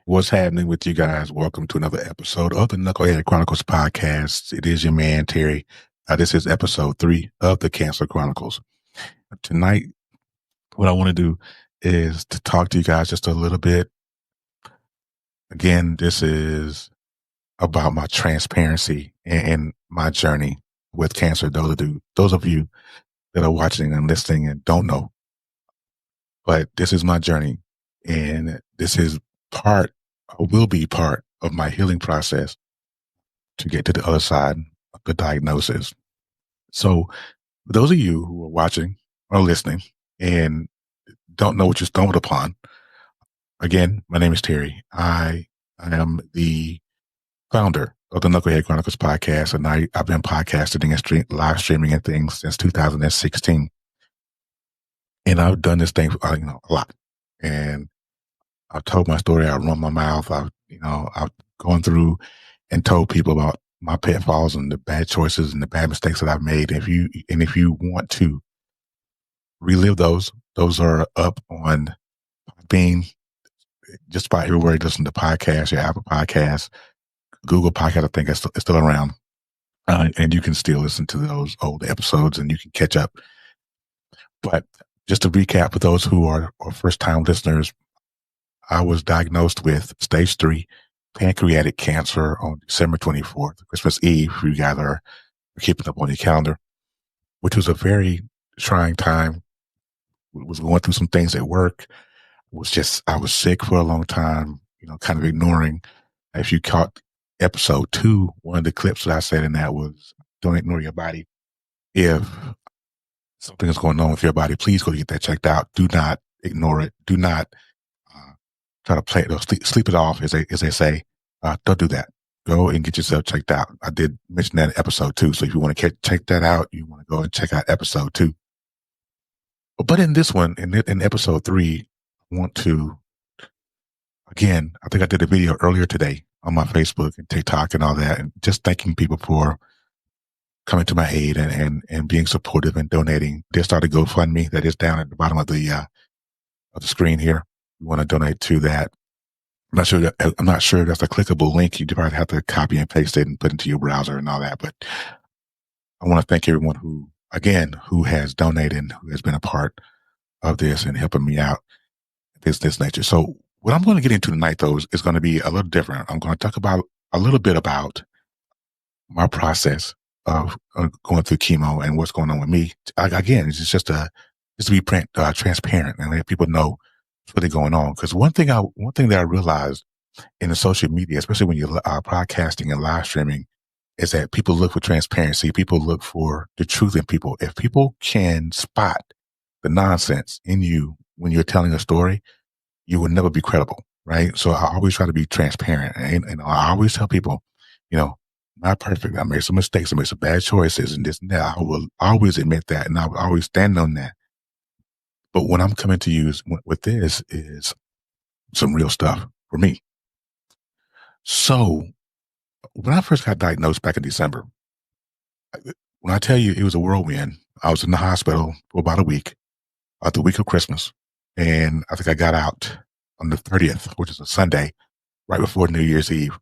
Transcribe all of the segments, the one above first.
What's happening with you guys? Welcome to another episode of the Knucklehead Chronicles podcast. It is your man, Terry. This is episode 3 of the Cancer Chronicles. Tonight, what I want to do is to talk to you guys just a little bit. Again, this is about my transparency and my journey with cancer. Those of you that are watching and listening and don't know, but this is my journey, and this is part, or will be part of my healing process to get to the other side of the diagnosis. So, for those of you who are watching or listening and don't know what you stumbled upon, again, my name is Terry. I am the founder of the Knucklehead Chronicles podcast, and I've been podcasting and live streaming and things since 2016. And I've done this thing, a lot. And I've told my story. I've run my mouth. I've gone through and told people about my pitfalls and the bad choices and the bad mistakes that I've made. If you want to relive those are up on being just about everywhere you listen to podcasts, your Apple Podcasts, Google Podcast. I think it's still around, and you can still listen to those old episodes and you can catch up. But just to recap for those who are first time listeners, I was diagnosed with stage 3 pancreatic cancer on December 24th, Christmas Eve. You guys are keeping up on your calendar, which was a very trying time. Was going through some things at work. I was sick for a long time, kind of ignoring. If you caught episode 2, one of the clips that I said in that was, don't ignore your body. If something is going on with your body, please go get that checked out. Do not ignore it. Do not try to play it or sleep it off, as they say. Don't do that. Go and get yourself checked out. I did mention that in episode 2. So if you want to check that out, you want to go and check out episode 2. But in this one, in episode 3, I want to, again, I think I did a video earlier today on my Facebook and TikTok and all that, and just thanking people for coming to my aid and being supportive and donating. They started GoFundMe that is down at the bottom of the screen here. You want to donate to that. I'm not sure that's a clickable link. You probably have to copy and paste it and put into your browser and all that. But I want to thank everyone who has donated, who has been a part of this and helping me out this nature. So what I'm going to get into tonight, though, is going to be a little different. I'm going to talk about a little bit about my process of going through chemo and what's going on with me. Again, it's just to be transparent and let people know what's really going on. Because one thing that I realized in the social media, especially when you're podcasting and live streaming, is that people look for transparency. People look for the truth in people. If people can spot the nonsense in you when you're telling a story, you will never be credible, right? So I always try to be transparent. And I always tell people, not perfect. I made some mistakes. I made some bad choices and this and that. I will always admit that, and I will always stand on that. But what I'm coming to use with this is some real stuff for me. So when I first got diagnosed back in December, when I tell you it was a whirlwind, I was in the hospital for about a week, the week of Christmas. And I think I got out on the 30th, which is a Sunday, right before New Year's Eve.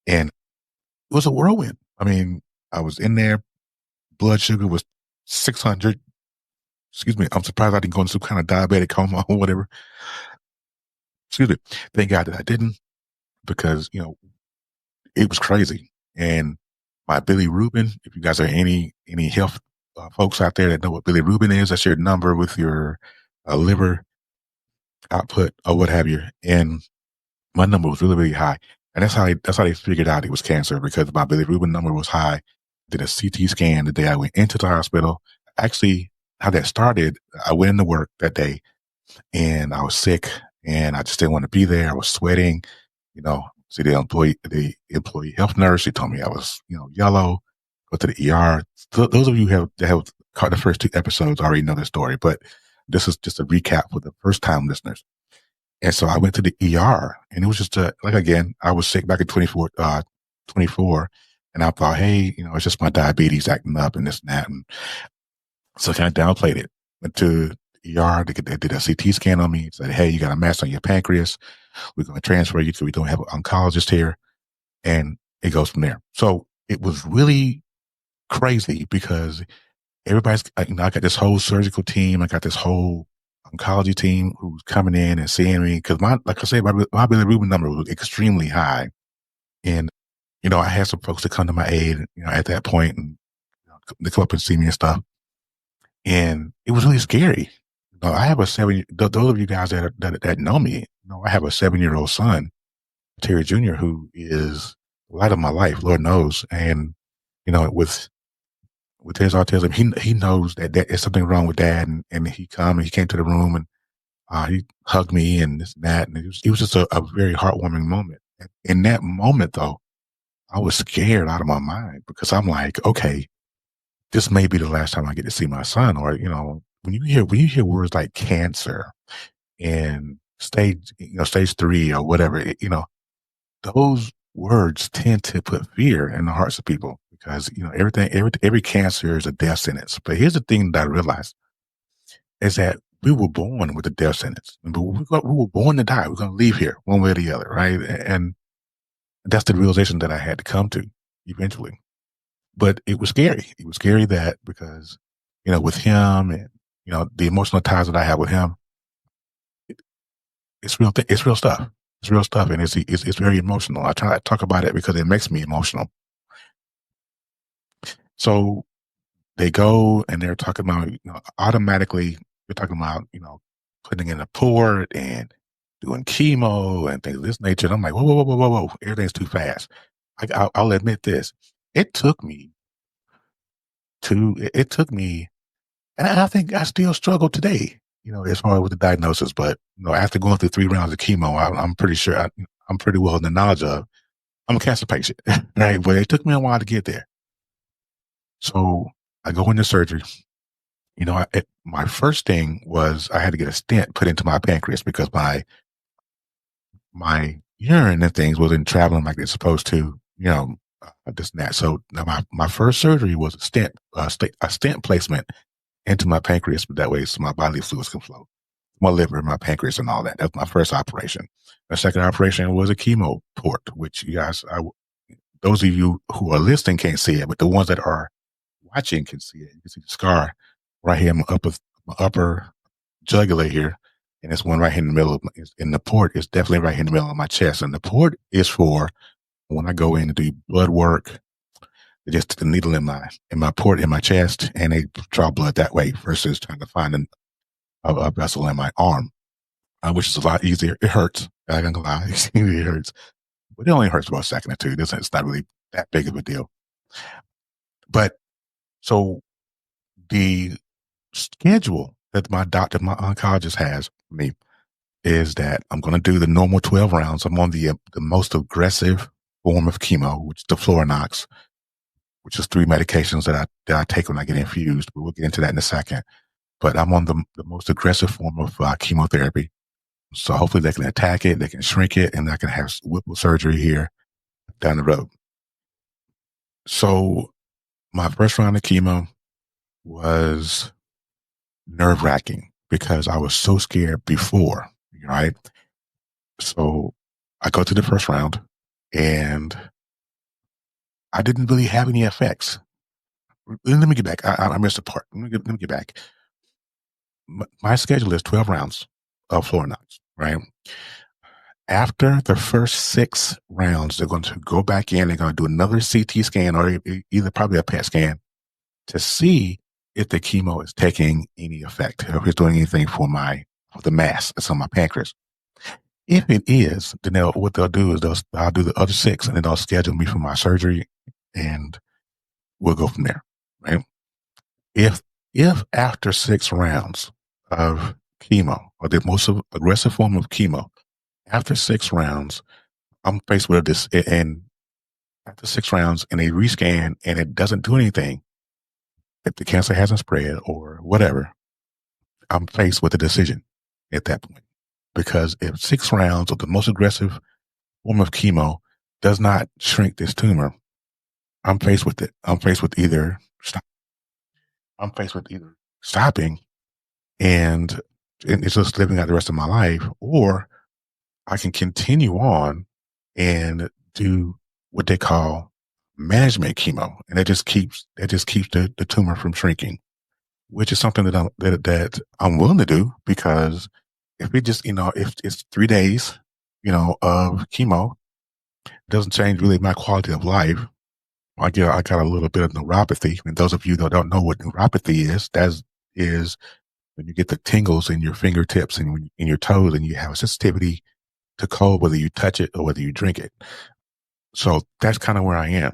And it was a whirlwind. I mean, I was in there. Blood sugar was 600. Excuse me. I'm surprised I didn't go into some kind of diabetic coma or whatever. Excuse me. Thank God that I didn't, because, it was crazy. And my bilirubin, if you guys are any health folks out there that know what bilirubin is, that's your number with your liver output or what have you. And my number was really, really high. And that's how they figured out it was cancer, because my bilirubin number was high. Did a CT scan the day I went into the hospital. Actually, how that started, I went into work that day and I was sick and I just didn't want to be there. I was sweating, see the employee health nurse. She told me I was, yellow. Go to the ER. Those of you that have caught the first 2 episodes already know the story, but this is just a recap for the first time listeners. And so I went to the ER, and it was just again, I was sick back in 24, and I thought, hey, it's just my diabetes acting up and this and that. And so I kind of downplayed it. Went to the ER, they did a CT scan on me, said, hey, you got a mass on your pancreas. We're going to transfer you to, we don't have an oncologist here. And it goes from there. So it was really crazy because everybody's, I got this whole surgical team. I got this whole oncology team who's coming in and seeing me. Cause like I said, my bilirubin number was extremely high. And, I had some folks to come to my aid, at that point and they come up and see me and stuff. And it was really scary. I have those of you guys that know me, I have a 7-year-old son, Terry Jr., who is the light of my life, Lord knows. And, with his autism, he knows that there's something wrong with dad. And he came to the room and he hugged me and this and that. And it was just a very heartwarming moment. In that moment, though, I was scared out of my mind because I'm like, okay, this may be the last time I get to see my son. Or, when you hear words like cancer and stage 3 or whatever, those words tend to put fear in the hearts of people because, every cancer is a death sentence. But here's the thing that I realized is that we were born with a death sentence. But we were born to die. We're going to leave here one way or the other, right? And that's the realization that I had to come to eventually. But it was scary. It was scary that because, with him and, the emotional ties that I have with him, it's real. It's real stuff. It's real stuff. And it's very emotional. I try to talk about it because it makes me emotional. So they go and they're talking about, automatically, they're talking about, putting in a port and doing chemo and things of this nature. And I'm like, whoa, whoa, whoa, whoa, whoa. Everything's too fast. I'll admit this. It took me it took me, and I think I still struggle today, as far as with the diagnosis. But, after going through 3 rounds of chemo, I'm pretty sure I'm pretty well in the knowledge of I'm a cancer patient, right? But it took me a while to get there. So I go into surgery. My first thing was I had to get a stent put into my pancreas because my urine and things wasn't traveling like it's supposed to, this and that. So my first surgery was a stent placement into my pancreas, but that way so my bodily fluids can flow. My liver, my pancreas, and all that. That's my first operation. My second operation was a chemo port, which you guys, those of you who are listening can't see it, but the ones that are watching can see it. You can see the scar right here in my upper jugular here. And it's one right here in the middle of and the port is definitely right here in the middle of my chest. And the port is for when I go in to do blood work, they just stick the needle in my port in my chest and they draw blood that way versus trying to find a vessel in my arm, which is a lot easier. It hurts. I'm not gonna lie. It hurts. But it only hurts for a second or two. It's not really that big of a deal. But so the schedule that my oncologist has for me is that I'm going to do the normal 12 rounds. I'm on the most aggressive form of chemo, which is the Florinox, which is 3 medications that I take when I get infused. But we'll get into that in a second. But I'm on the most aggressive form of chemotherapy. So hopefully they can attack it, they can shrink it, and I can have Whipple surgery here down the road. So my first round of chemo was nerve-wracking because I was so scared before, right? So I go to the first round and I didn't really have any effects. Let me get back. I missed a part. Let me get back. My schedule is 12 rounds of Florinox, right? After the first 6 rounds, they're going to go back in. They're going to do another CT scan or either probably a PET scan to see if the chemo is taking any effect, or if it's doing anything for the mass that's on my pancreas. If it is, then what they'll do is I'll do the other 6 and then they'll schedule me for my surgery and we'll go from there, right? If after 6 rounds of chemo or the most aggressive form of chemo, after 6 rounds, I'm faced with this, and after 6 rounds and they rescan and it doesn't do anything, if the cancer hasn't spread or whatever, I'm faced with a decision at that point. Because if 6 rounds of the most aggressive form of chemo does not shrink this tumor, I'm faced with it. I'm faced with either stopping and it's just living out the rest of my life, or I can continue on and do what they call management chemo, and it just keeps the tumor from shrinking, which is something that I'm willing to do because if we just if it's 3 days of chemo, it doesn't change really my quality of life. I got a little bit of neuropathy, and those of you that don't know what neuropathy is, that is when you get the tingles in your fingertips and in your toes, and you have a sensitivity to cold, whether you touch it or whether you drink it. So that's kind of where I am.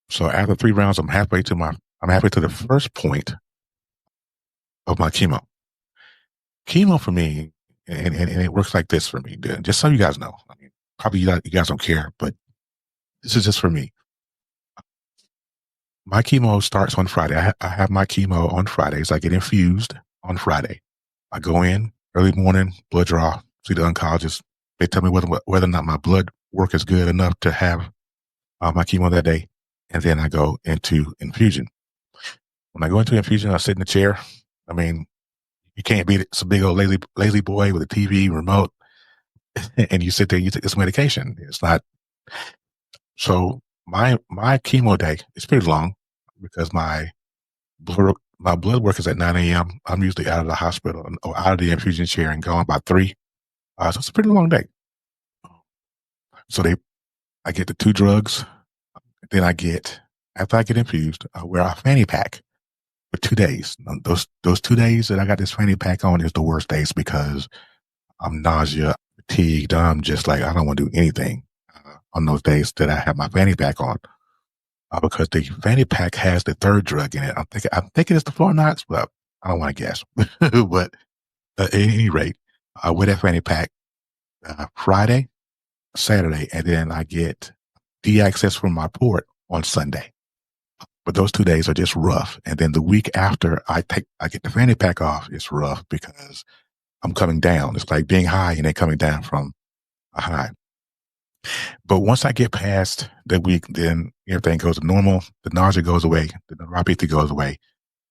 So after 3 rounds, I'm halfway to the first point of my chemo. Chemo for me, and it works like this for me. Just so you guys know, I mean, probably you guys don't care, but this is just for me. My chemo starts on Friday. I have my chemo on Fridays. I get infused on Friday. I go in early morning, blood draw, see the oncologist. They tell me whether or not my blood work is good enough to have my chemo that day. And then I go into infusion. When I go into infusion, I sit in the chair. I mean, you can't beat it. It's a big old lazy boy with a TV remote, and you sit there and you take this medication. It's not so. My chemo day is pretty long because my blood work is at 9 a.m. I'm usually out of the hospital or out of the infusion chair and gone by 3. So it's a pretty long day. So I get the 2 drugs. Then after I get infused, I wear a fanny pack for 2 days. Those 2 days that I got this fanny pack on is the worst days because I'm nausea, fatigued. I'm just like, I don't want to do anything on those days that I have my fanny pack on because the fanny pack has the third drug in it. I'm thinking it's the Flornox, but I don't want to guess. But at any rate, I wear that fanny pack Friday, Saturday, and then I get de-access from my port on Sunday. But those 2 days are just rough. And then the week after I get the fanny pack off, it's rough because I'm coming down. It's like being high and then coming down from a high. But once I get past that week, then everything goes normal. The nausea goes away. The neuropathy goes away.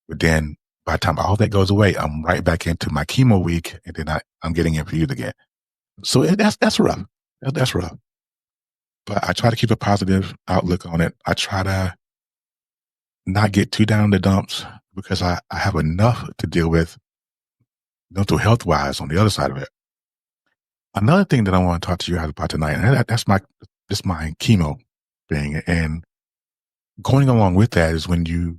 But then by the time all that goes away, I'm right back into my chemo week, and then I'm getting infused again. So that's rough. That's rough. But I try to keep a positive outlook on it. I try to not get too down in the dumps because I have enough to deal with mental health wise on the other side of it. Another thing that I want to talk to you guys about tonight, and that's my chemo thing. And going along with that is when you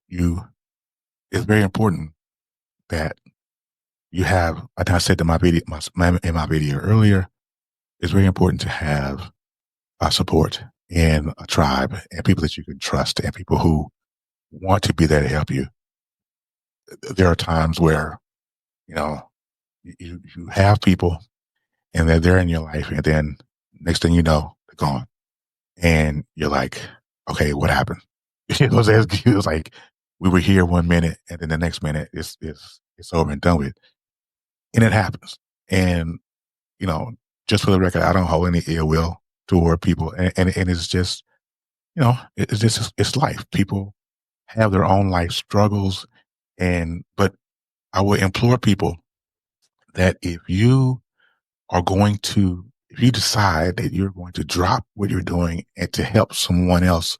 it's very important that you have, like I said in my video earlier, it's very important to have a support and a tribe and people that you can trust and people who want to be there to help you. There are times where, you know, you have people and they're there in your life, and then next thing you know, they're gone. And you're like, okay, what happened? It was like we were here 1 minute and then the next minute it's over and done with. And it happens. And, you know, just for the record, I don't hold any ill will toward people. And it's just, it's just, it's life. People have their own life struggles. But I would implore people that if you decide that you're going to drop what you're doing and to help someone else,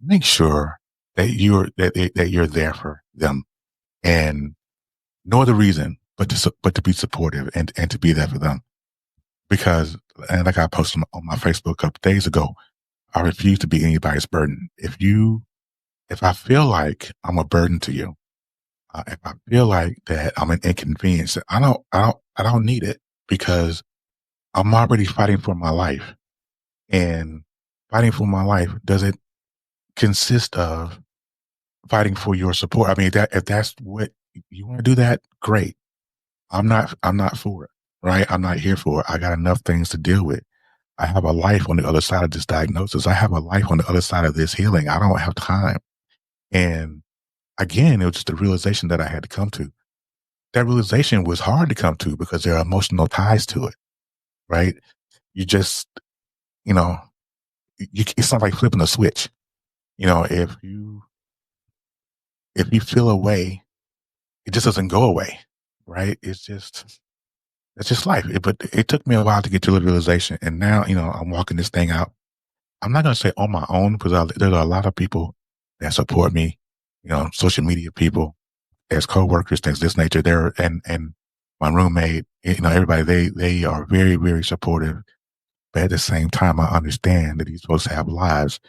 make sure that you're there for them, and no other reason but to be supportive and to be there for them. Because, and like I posted on my Facebook a couple days ago, I refuse to be anybody's burden. If I feel like I'm a burden to you, if I feel like that I'm an inconvenience, I don't need it because I'm already fighting for my life, and fighting for my life doesn't consist of fighting for your support. I mean, if that's what you want to do, that great. I'm not for it, right? I'm not here for it. I got enough things to deal with. I have a life on the other side of this diagnosis. I have a life on the other side of this healing. I don't have time. And again, it was just a realization that I had to come to. That realization was hard to come to because there are emotional ties to it, right? You just, you know, it's not like flipping a switch. If you feel a way, it just doesn't go away, right? It's just That's just life. But it took me a while to get to the realization. And now, I'm walking this thing out. I'm not going to say on my own because there's a lot of people that support me, social media people, as coworkers, things of this nature. And my roommate, everybody, they are very, very supportive. But at the same time, I understand that these folks have lives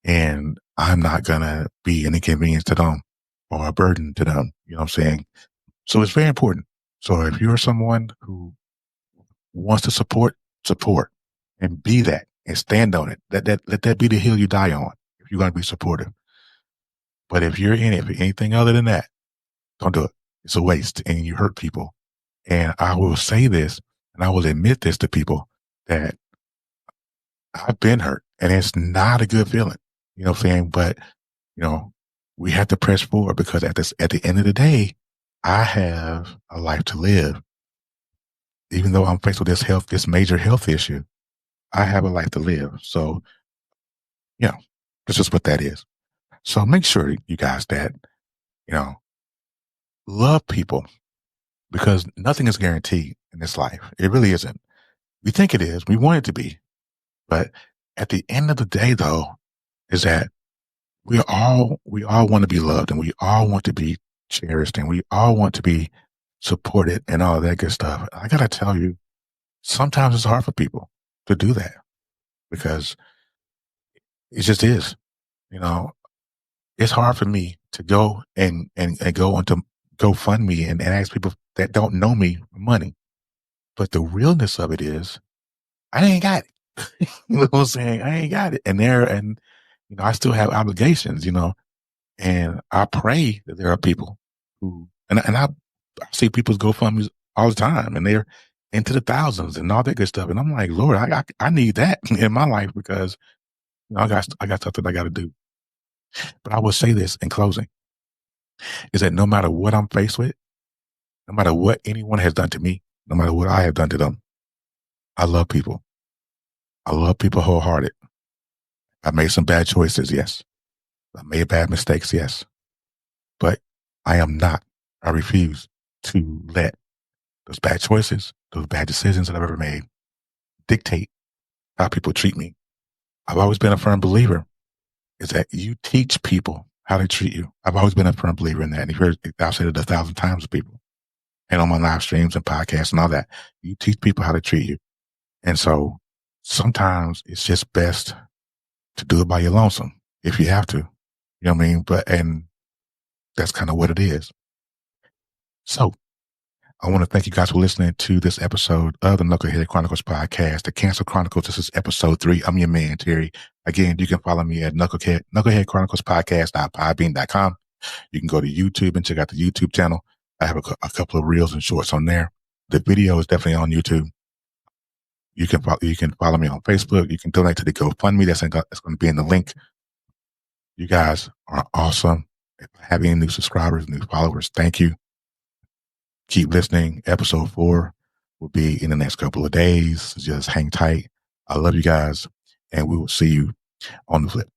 and I'm not going to be an inconvenience to them or a burden to them. You know what I'm saying? So it's very important. So if you're someone who wants to support and be that and stand on it, let that be the hill you die on if you're going to be supportive. But if you're in it for anything other than that, don't do it. It's a waste and you hurt people. And I will say this and I will admit this to people that I've been hurt and it's not a good feeling. You know what I'm saying? But, you know, we have to press forward because at the end of the day, I have a life to live. Even though I'm faced with this major health issue, I have a life to live. So, you know, that's just what that is. So make sure you guys that, you know, love people because nothing is guaranteed in this life. It really isn't. We think it is. We want it to be. But at the end of the day, though, is that we all want to be loved and we all want to be cherished and we all want to be supported and all that good stuff. I gotta tell you, sometimes it's hard for people to do that because it just is. You know, it's hard for me to go and go onto GoFundMe and ask people that don't know me for money. But the realness of it is I ain't got it. You know what I'm saying? I ain't got it. And I still have obligations, and I pray that there are people who, and I see people's GoFundMe's all the time and they're into the thousands and all that good stuff. And I'm like, Lord, I need that in my life because I got stuff that I got to do. But I will say this in closing is that no matter what I'm faced with, no matter what anyone has done to me, no matter what I have done to them, I love people. I love people wholehearted. I made some bad choices, yes. I made bad mistakes, yes. But I refuse to let those bad choices, those bad decisions that I've ever made dictate how people treat me. I've always been a firm believer is that you teach people how to treat you. I've always been a firm believer in that. And you've heard, I've said it 1,000 times to people and on my live streams and podcasts and all that. You teach people how to treat you. And so sometimes it's just best to do it by your lonesome if you have to. You know what I mean? And that's kind of what it is. So I want to thank you guys for listening to this episode of the Knucklehead Chronicles podcast, the Cancer Chronicles. This is episode 3. I'm your man, Terry. Again, you can follow me at Knucklehead Chronicles podcast.podbean.com. You can go to YouTube and check out the YouTube channel. I have a couple of reels and shorts on there. The video is definitely on YouTube. You can follow me on Facebook. You can donate to the GoFundMe. That's going to be in the link. You guys are awesome. If I have any new subscribers, new followers, thank you. Keep listening. Episode 4 will be in the next couple of days. Just hang tight. I love you guys, and we will see you on the flip.